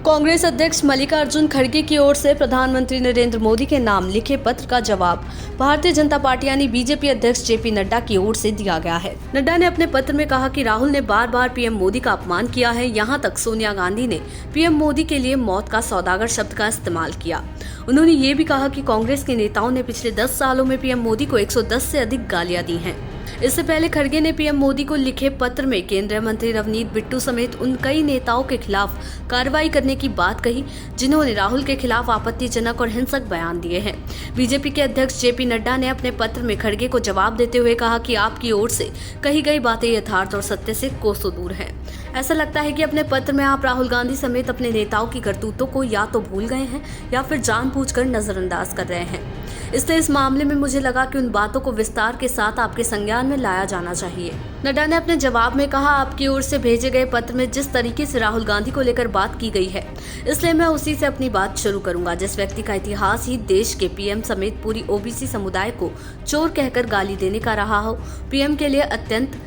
कांग्रेस अध्यक्ष मल्लिकार्जुन खड़गे की ओर से प्रधानमंत्री नरेंद्र मोदी के नाम लिखे पत्र का जवाब भारतीय जनता पार्टी यानी बीजेपी अध्यक्ष जेपी नड्डा की ओर से दिया गया है। नड्डा ने अपने पत्र में कहा कि राहुल ने बार बार पीएम मोदी का अपमान किया है। यहां तक सोनिया गांधी ने पीएम मोदी के लिए मौत का सौदागर शब्द का इस्तेमाल किया। उन्होंने ये भी कहा कि कांग्रेस के नेताओं ने पिछले 10 सालों में पीएम मोदी को 110 से अधिक गालियां दी हैं। इससे पहले खड़गे ने पीएम मोदी को लिखे पत्र में केंद्रीय मंत्री रवनीत बिट्टू समेत उन कई नेताओं के खिलाफ कार्रवाई करने की बात कही जिन्होंने राहुल के खिलाफ आपत्तिजनक और हिंसक बयान दिए हैं। बीजेपी के अध्यक्ष जेपी नड्डा ने अपने पत्र में खड़गे को जवाब देते हुए कहा कि आपकी ओर से कही गई बातें यथार्थ और सत्य से कोसों दूर हैं। ऐसा लगता है कि अपने पत्र में आप राहुल गांधी समेत अपने नेताओं की करतूतों को या तो भूल गए हैं या फिर जानबूझकर नजरअंदाज कर रहे हैं। इसलिए इस मामले में मुझे लगा कि उन बातों को विस्तार के साथ आपके संज्ञान में लाया जाना चाहिए। नड्डा ने अपने जवाब में कहा, आपकी ओर से भेजे गए पत्र में जिस तरीके से राहुल गांधी को लेकर बात की गई है, इसलिए मैं उसी से अपनी बात शुरू करूंगा। जिस व्यक्ति का इतिहास ही देश के पीएम समेत पूरी ओबीसी समुदाय को चोर कहकर गाली देने का रहा हो, पीएम के लिए अत्यंत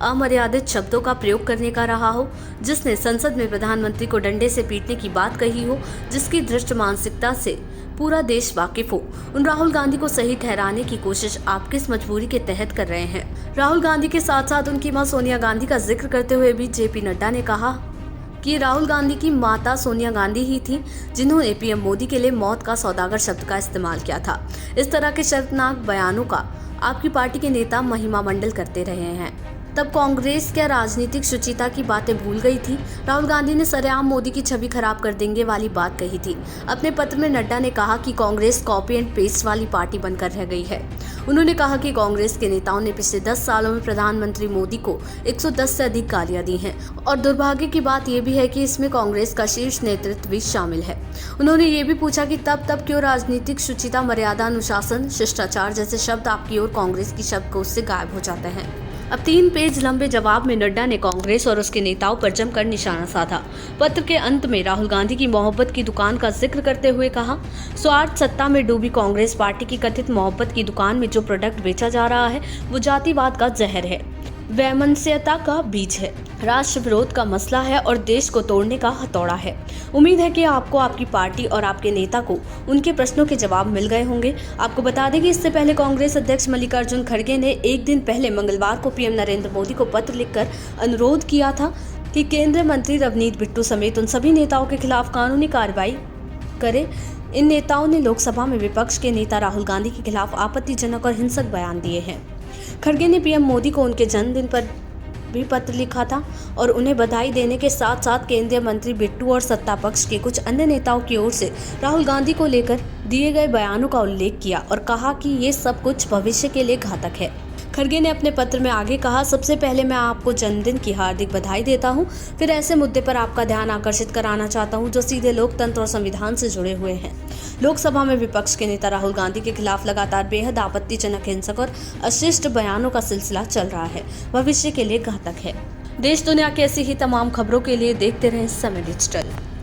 अमर्यादित शब्दों का प्रयोग करने का रहा हो, जिसने संसद में प्रधानमंत्री को डंडे से पीटने की बात कही हो, जिसकी दृष्ट मानसिकता से पूरा देश वाकिफ हो, उन राहुल गांधी को सही ठहराने की कोशिश आप किस मजबूरी के तहत कर रहे हैं। राहुल गांधी के साथ साथ उनकी मां सोनिया गांधी का जिक्र करते हुए भी जेपी नड्डा ने कहा कि राहुल गांधी की माता सोनिया गांधी ही थी जिन्होंने पीएम मोदी के लिए मौत का सौदागर शब्द का इस्तेमाल किया था। इस तरह के शर्मनाक बयानों का आपकी पार्टी के नेता महिमा मंडल करते रहे हैं। तब कांग्रेस क्या राजनीतिक शुचिता की बातें भूल गई थी? राहुल गांधी ने सरेआम मोदी की छवि खराब कर देंगे वाली बात कही थी। अपने पत्र में नड्डा ने कहा कि कांग्रेस कॉपी एंड पेस्ट वाली पार्टी बनकर रह गई है। उन्होंने कहा कि कांग्रेस के नेताओं ने पिछले 10 सालों में प्रधानमंत्री मोदी को 110 से अधिक गालियां दी हैं और दुर्भाग्य की बात यह भी है कि इसमें कांग्रेस का शीर्ष नेतृत्व भी शामिल है। उन्होंने ये भी पूछा कि तब क्यों राजनीतिक शुचिता, मर्यादा, अनुशासन, शिष्टाचार जैसे शब्द आपकी ओर कांग्रेस की शब्दकोश से गायब हो जाते हैं। अब 3 पेज लंबे जवाब में नड्डा ने कांग्रेस और उसके नेताओं पर जमकर निशाना साधा। पत्र के अंत में राहुल गांधी की मोहब्बत की दुकान का जिक्र करते हुए कहा, स्वार्थ सत्ता में डूबी कांग्रेस पार्टी की कथित मोहब्बत की दुकान में जो प्रोडक्ट बेचा जा रहा है वो जातिवाद का जहर है, वैमनस्यता का बीज है, राष्ट्र विरोध का मसला है और देश को तोड़ने का हथौड़ा है। उम्मीद है कि आपको आपकी पार्टी और आपके नेता को उनके प्रश्नों के जवाब मिल गए होंगे। आपको बता दें कि इससे पहले कांग्रेस अध्यक्ष मल्लिकार्जुन खड़गे ने एक दिन पहले मंगलवार को पीएम नरेंद्र मोदी को पत्र लिखकर अनुरोध किया था कि केंद्रीय मंत्री रवनीत बिट्टू समेत उन सभी नेताओं के खिलाफ कानूनी कार्रवाई करे। इन नेताओं ने लोकसभा में विपक्ष के नेता राहुल गांधी के खिलाफ आपत्तिजनक और हिंसक बयान दिए हैं। खड़गे ने पीएम मोदी को उनके जन्मदिन पर भी पत्र लिखा था और उन्हें बधाई देने के साथ साथ केंद्रीय मंत्री बिट्टू और सत्ता पक्ष के कुछ अन्य नेताओं की ओर से राहुल गांधी को लेकर दिए गए बयानों का उल्लेख किया और कहा कि ये सब कुछ भविष्य के लिए घातक है। खड़गे ने अपने पत्र में आगे कहा, सबसे पहले मैं आपको जन्मदिन की हार्दिक बधाई देता हूं, फिर ऐसे मुद्दे पर आपका ध्यान आकर्षित कराना चाहता हूं जो सीधे लोकतंत्र और संविधान से जुड़े हुए हैं। लोकसभा में विपक्ष के नेता राहुल गांधी के खिलाफ लगातार बेहद आपत्तिजनक, हिंसक और अशिष्ट बयानों का सिलसिला चल रहा है, भविष्य के लिए घातक है। देश दुनिया की ऐसी ही तमाम खबरों के लिए देखते रहें समय डिजिटल।